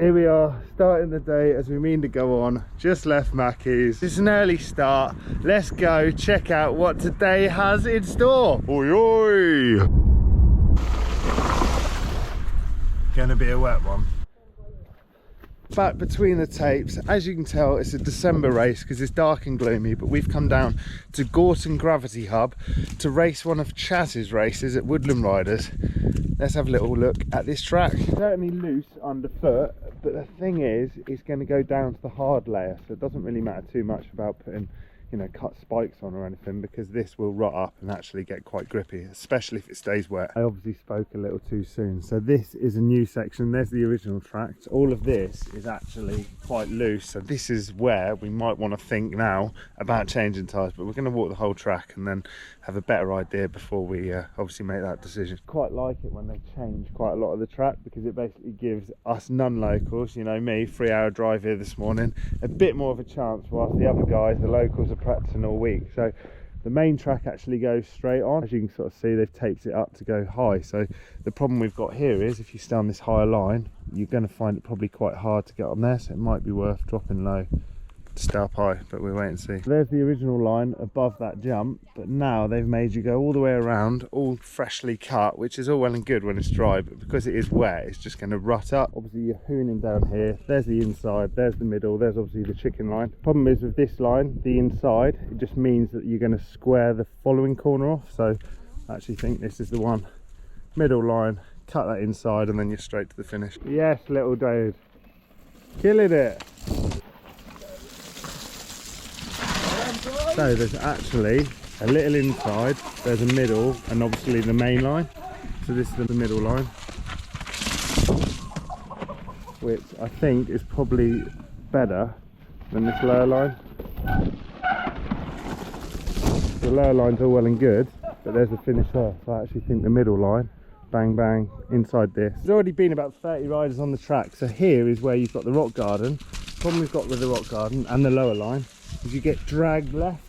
Here we are, starting the day as we mean to go on. Just left Mackey's. It's an early start. Let's go check out what today has in store. Oi, oi! Gonna be a wet one. Back between the tapes, as you can tell, it's a December race because it's dark and gloomy, but we've come down to Gawton Gravity Hub to race one of Chaz's races at Woodland Riders. Let's have a little look at this track. Certainly loose underfoot, but the thing is, it's going to go down to the hard layer, so it doesn't really matter too much about putting, you know, cut spikes on or anything, because this will rot up and actually get quite grippy, especially if it stays wet. I obviously spoke a little too soon. So this is a new section. There's the original track. All of this is actually quite loose, so this is where we might want to think now about changing tyres, but we're going to walk the whole track and then have a better idea before we obviously make that decision. Quite like it when they change quite a lot of the track, because it basically gives us non-locals, you know me, 3-hour drive here this morning, a bit more of a chance, whilst the other guys, the locals, are practicing all week. So the main track actually goes straight on. As you can sort of see, they've taped it up to go high. So the problem we've got here is if you stay on this higher line, you're going to find it probably quite hard to get on there, so it might be worth dropping low to stay up high, but we'll wait and see. There's the original line above that jump, but now they've made you go all the way around, all freshly cut, which is all well and good when it's dry, but because it is wet, it's just going to rut up. Obviously you're hooning down here, there's the inside, there's the middle, there's obviously the chicken line. Problem is with this line, the inside, it just means that you're going to square the following corner off, so I actually think this is the one. Middle line, cut that inside, and then you're straight to the finish. Yes, little Dave, killing it. So there's actually a little inside, there's a middle, and obviously the main line. So this is the middle line, which I think is probably better than this lower line. The lower line's all well and good, but there's the finish there. So I actually think the middle line, bang bang, inside this. There's already been about 30 riders on the track, so here is where you've got the rock garden. The problem we've got with the rock garden and the lower line is you get dragged left.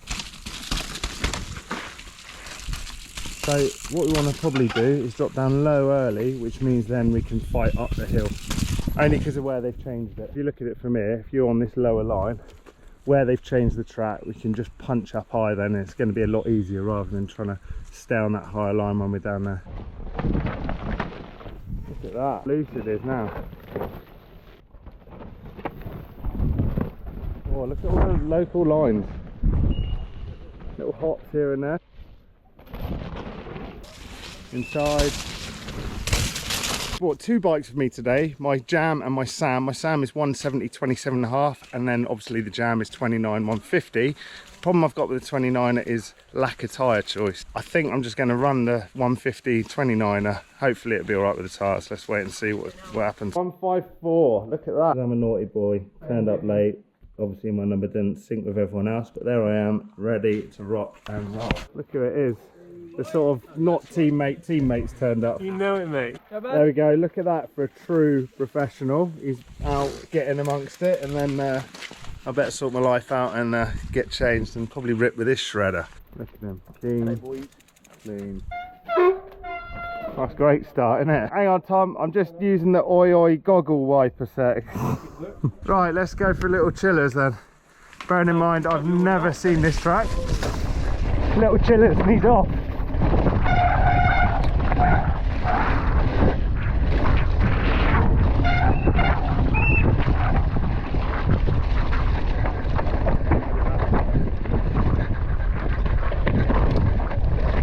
So what we want to probably do is drop down low early, which means then we can fight up the hill, only because of where they've changed it. If you look at it from here, if you're on this lower line where they've changed the track, we can just punch up high, then it's going to be a lot easier rather than trying to stay on that higher line when we're down there. Look at that, loose it is now. Oh, look at all the local lines, little hops here and there. Inside. Bought two bikes with me today, my Jam and my Sam. My Sam is 170 27.5, and then obviously the Jam is 29 150. The problem I've got with the 29er is lack of tyre choice. I think I'm just going to run the 150 29er. Hopefully it'll be alright with the tyres. Let's wait and see what happens. 154, look at that. I'm a naughty boy, turned up late. Obviously my number didn't sync with everyone else, but there I am, ready to rock and roll. Look who it is. The sort of not teammates turned up. You know it, mate. There we go, look at that for a true professional. He's out getting amongst it, and then I better sort my life out and get changed and probably rip with this shredder. Look at him, clean, clean. That's a great start, isn't it? Hang on Tom, I'm just using the oi goggle wiper set. Right, let's go for little chillers then. Bearing in mind I've never seen this track. Little chillers need off.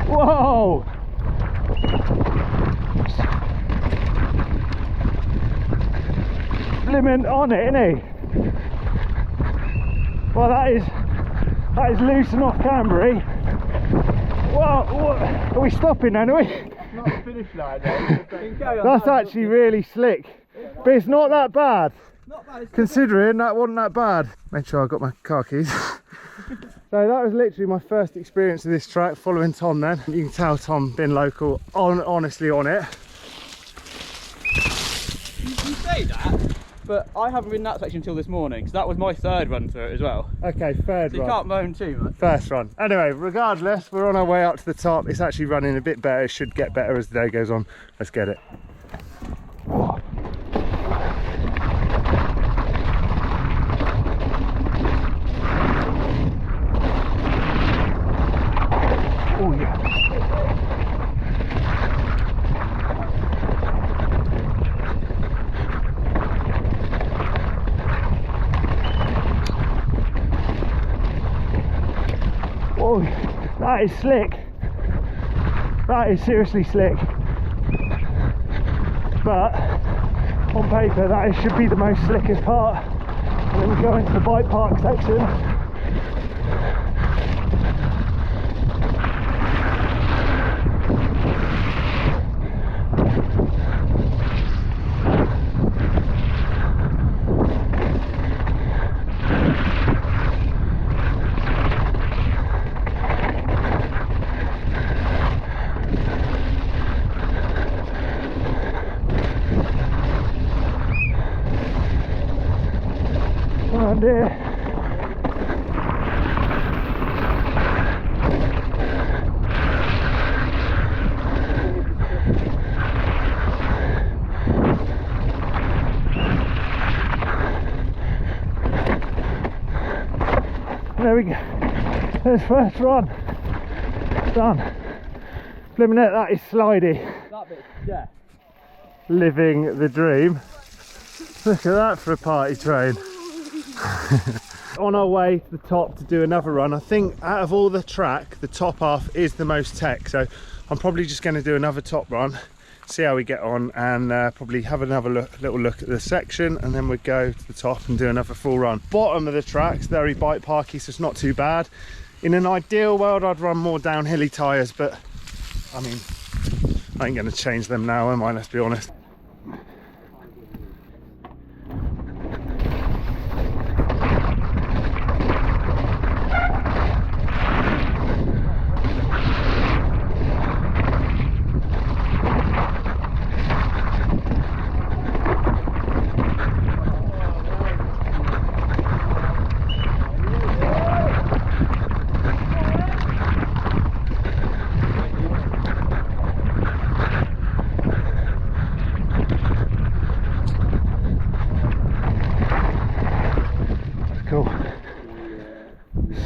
Whoa! Limit on it, isn't he? Well, that is loose and off camber. Well, are we stopping then, are we? Not the finish line though. That's actually really slick, but it's not that bad. Not bad, considering that wasn't that bad. Make sure I got my car keys. So that was literally my first experience of this track, following Tom then. You can tell Tom, being local, honestly on it. You say that, but I haven't ridden that section until this morning, because that was my third run through it as well. Okay, third so run. You can't moan too much. First run. Anyway, regardless, we're on our way up to the top. It's actually running a bit better. It should get better as the day goes on. Let's get it. That is slick. That is seriously slick. But on paper that should be the most slickest part. And then we go into the bike park section. And there we go. There's first run. Done. Flipping it, that is slidey. That bit's death. Living the dream. Look at that for a party train. On our way to the top to do another run. I think out of all the track, the top half is the most tech, so I'm probably just going to do another top run, see how we get on, and probably have another little look at the section, and then we'd go to the top and do another full run. Bottom of the track's very bike parky, so it's not too bad. In an ideal world I'd run more downhilly tyres, but I mean, I ain't going to change them now, am I? Let's be honest.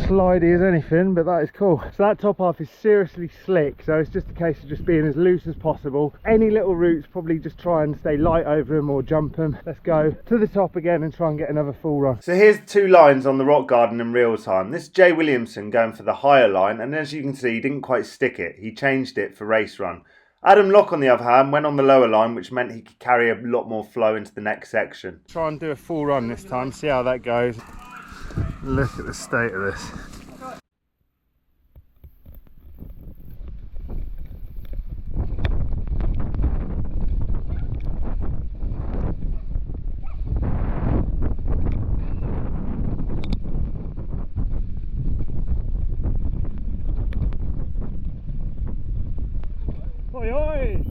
Slidey as anything, but that is cool. So that top half is seriously slick, so it's just a case of just being as loose as possible. Any little routes, probably just try and stay light over them or jump them. Let's go to the top again and try and get another full run. So here's the two lines on the rock garden in real time. This is Jay Williamson going for the higher line, and as you can see, he didn't quite stick it. He changed it for race run. Adam Locke, on the other hand, went on the lower line, which meant he could carry a lot more flow into the next section. Try and do a full run this time, see how that goes. Look at the state of this. Oi, oi!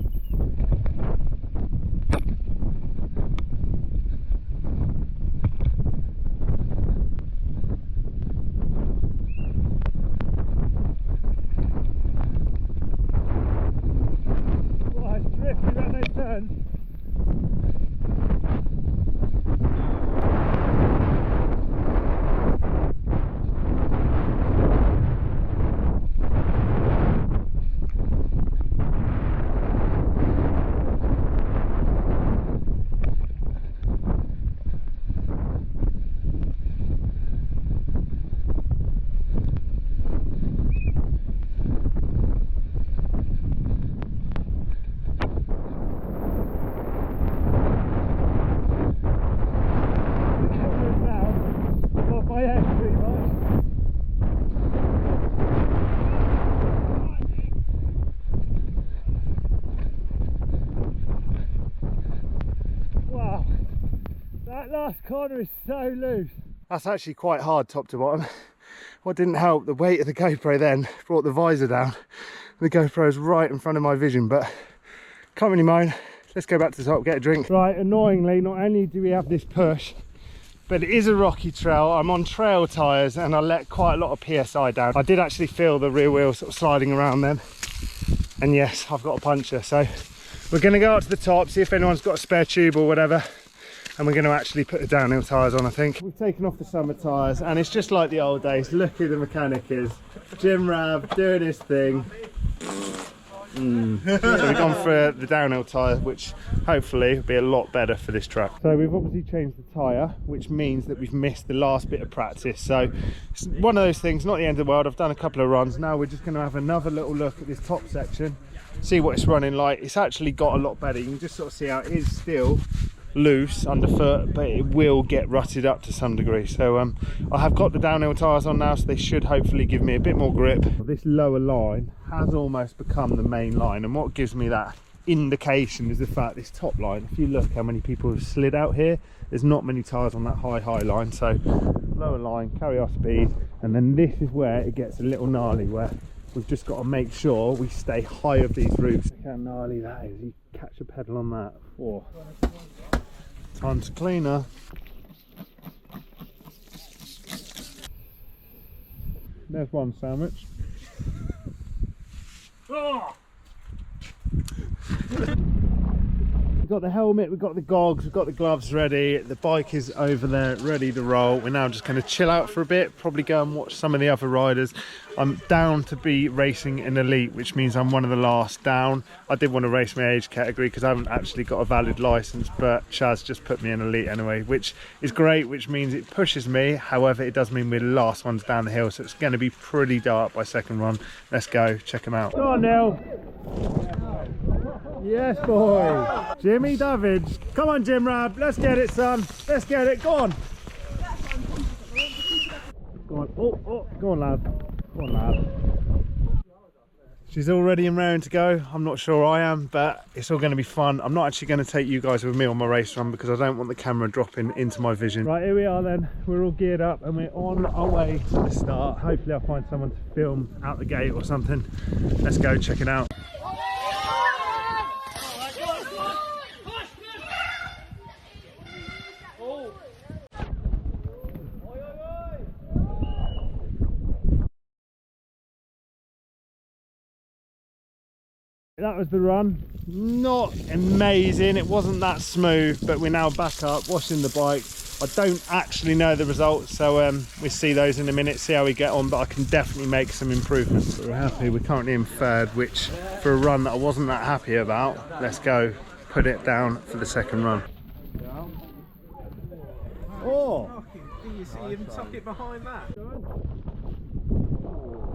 Oh, it's drifty around those turns. That last corner is so loose. That's actually quite hard top to bottom. What didn't help, the weight of the GoPro then brought the visor down. The GoPro is right in front of my vision, but can't really moan. Let's go back to the top, get a drink. Right, annoyingly, not only do we have this push, but it is a rocky trail. I'm on trail tyres and I let quite a lot of PSI down. I did actually feel the rear wheel sort of sliding around then. And yes, I've got a puncture. So we're gonna go up to the top, see if anyone's got a spare tube or whatever. And we're going to actually put the downhill tyres on, I think. We've taken off the summer tyres and it's just like the old days. Look who the mechanic is. Jim Rav doing his thing. So we've gone for the downhill tyre, which hopefully will be a lot better for this track. So we've obviously changed the tyre, which means that we've missed the last bit of practice. So it's one of those things, not the end of the world. I've done a couple of runs. Now we're just going to have another little look at this top section, see what it's running like. It's actually got a lot better. You can just sort of see how it is still loose underfoot, but it will get rutted up to some degree. So I have got the downhill tyres on now, so they should hopefully give me a bit more grip. This lower line has almost become the main line, and what gives me that indication is the fact this top line, if you look how many people have slid out here, there's not many tyres on that high line. So lower line, carry our speed, and then this is where it gets a little gnarly, where we've just got to make sure we stay high of these roofs. Look how gnarly that is. You catch a pedal on that. Oh. Time to cleaner. There's one sandwich. Oh! We've got the helmet, we've got the gogs, we've got the gloves ready. The bike is over there ready to roll. We're now just going to chill out for a bit, probably go and watch some of the other riders. I'm down to be racing in elite, which means I'm one of the last down. I did want to race my age category because I haven't actually got a valid license, but Chaz just put me in elite anyway, which is great, which means it pushes me. However, it does mean we're the last ones down the hill, so it's going to be pretty dark by second run. Let's go check them out. Go on, Neil. Yes, boy. Jimmy Davids. Come on, Jim Rab. Let's get it, son. Let's get it. Go on. Go on. Oh, go on, lad. Go on, lad. She's all ready and raring to go. I'm not sure I am, but it's all going to be fun. I'm not actually going to take you guys with me on my race run because I don't want the camera dropping into my vision. Right, here we are then. We're all geared up and we're on our way to the start. Hopefully I'll find someone to film out the gate or something. Let's go check it out. That was the run. Not amazing, it wasn't that smooth, but we're now back up washing the bike. I don't actually know the results, so we'll see those in a minute, see how we get on, but I can definitely make some improvements. But we're happy. We're currently in third, which for a run that I wasn't that happy about, let's go put it down for the second run. Oh! Do you see him tuck it behind that?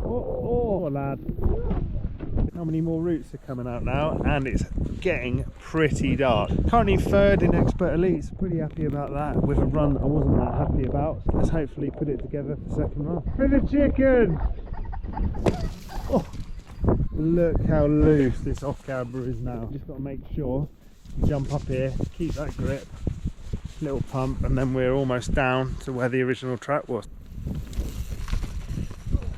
Oh, lad. How many more routes are coming out now, and it's getting pretty dark. Currently third in expert elites, pretty happy about that with a run that I wasn't that happy about. So let's hopefully put it together for second run. For the chicken! Oh, look how loose this off camber is now. Just got to make sure you jump up here, keep that grip, little pump, and then we're almost down to where the original track was.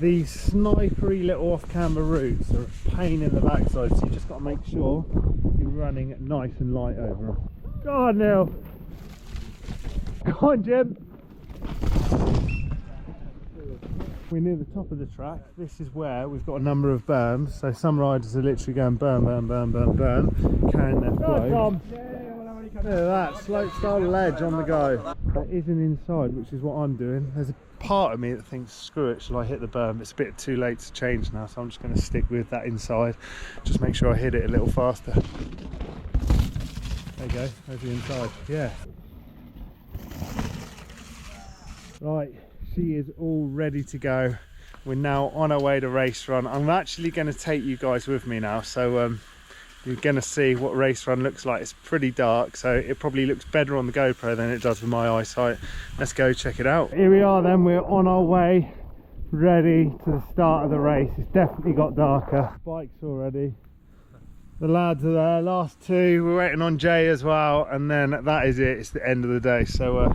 These snipery little off-camber routes are a pain in the backside, so you just got to make sure you're running nice and light over them. Go on, Neil. Go on, Jim. We're near the top of the track. This is where we've got a number of berms, so some riders are literally going burn, carrying their flow. Look at that, slope style ledge on the go. There isn't inside, which is what I'm doing. There's a part of me that thinks, screw it, shall I hit the berm? It's a bit too late to change now, so I'm just going to stick with that inside. Just make sure I hit it a little faster. There you go, there's the inside. Yeah. Right, she is all ready to go. We're now on our way to race run. I'm actually going to take you guys with me now, so you're going to see what race run looks like. It's pretty dark, so it probably looks better on the GoPro than it does with my eyesight. Let's go check it out. Here we are then, we're on our way, ready to the start of the race. It's definitely got darker. Bike's all ready. The lads are there, last two. We're waiting on Jay as well, and then that is it. It's the end of the day, so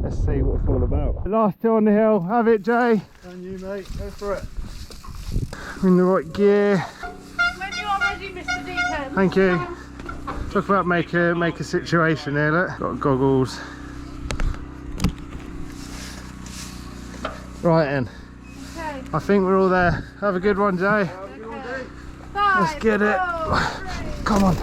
let's see what it's all about. The last two on the hill. Have it, Jay. And you, mate, go for it. We're in the right gear. Mr. Deakin. Thank you. Talk about make a situation here, look. Got goggles. Right then. Okay. I think we're all there. Have a good one, Jay. Okay. 5, Let's get it. 4, 3. Come on.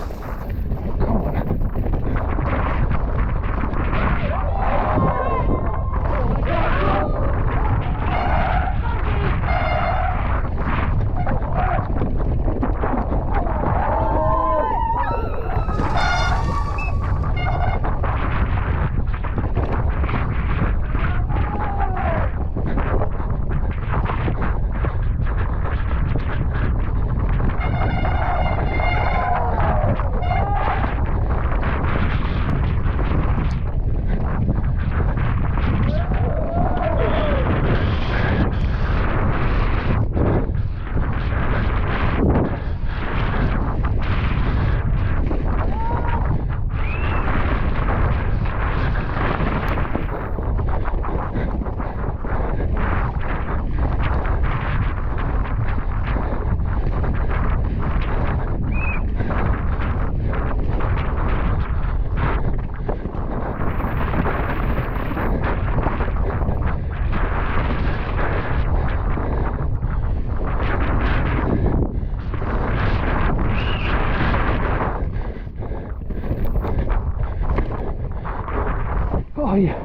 yeah.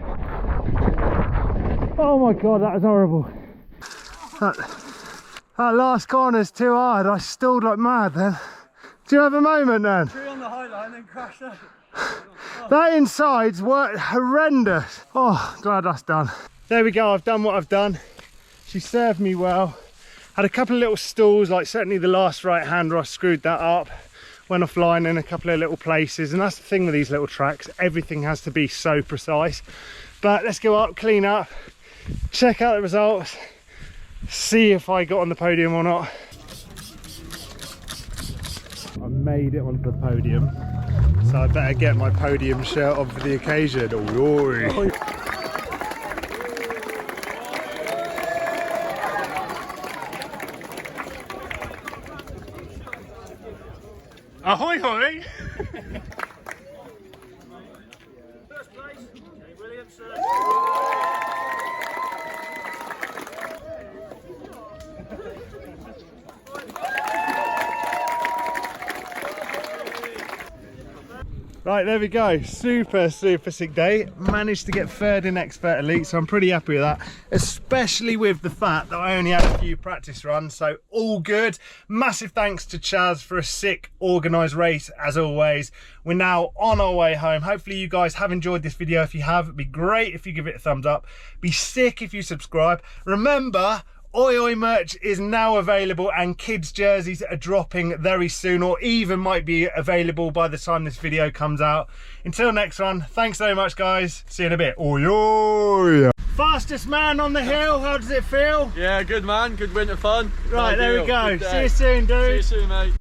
Oh my god, that was horrible. That last corner's too hard. I stalled like mad then. Do you have a moment then? Tree on the high line and crashed out. That inside's worked horrendous. Oh, glad that's done. There we go, I've done what I've done. She served me well. Had a couple of little stalls, like certainly the last right hander, I screwed that up. Went offline in a couple of little places, and that's the thing with these little tracks, everything has to be so precise. But let's go up, clean up, check out the results, see if I got on the podium or not. I made it onto the podium, so I better get my podium shirt on for the occasion. Oh, ahoy hoy! First place, Jay Williamson. Right, there we go. Super sick day. Managed to get third in Expert Elite, so I'm pretty happy with that, especially with the fact that I only had a few practice runs, so all good. Massive thanks to Chaz for a sick organised race as always. We're now on our way home. Hopefully you guys have enjoyed this video. If you have, it'd be great if you give it a thumbs up. Be sick if you subscribe. Remember, Oi Oi merch is now available, and kids jerseys are dropping very soon, or even might be available by the time this video comes out. Until next one, thanks so much guys, see you in a bit. Oi Oi! Fastest man on the hill, how does it feel? Yeah, good man, good winter fun. Right, there we go. See you soon, dude. See you soon, mate.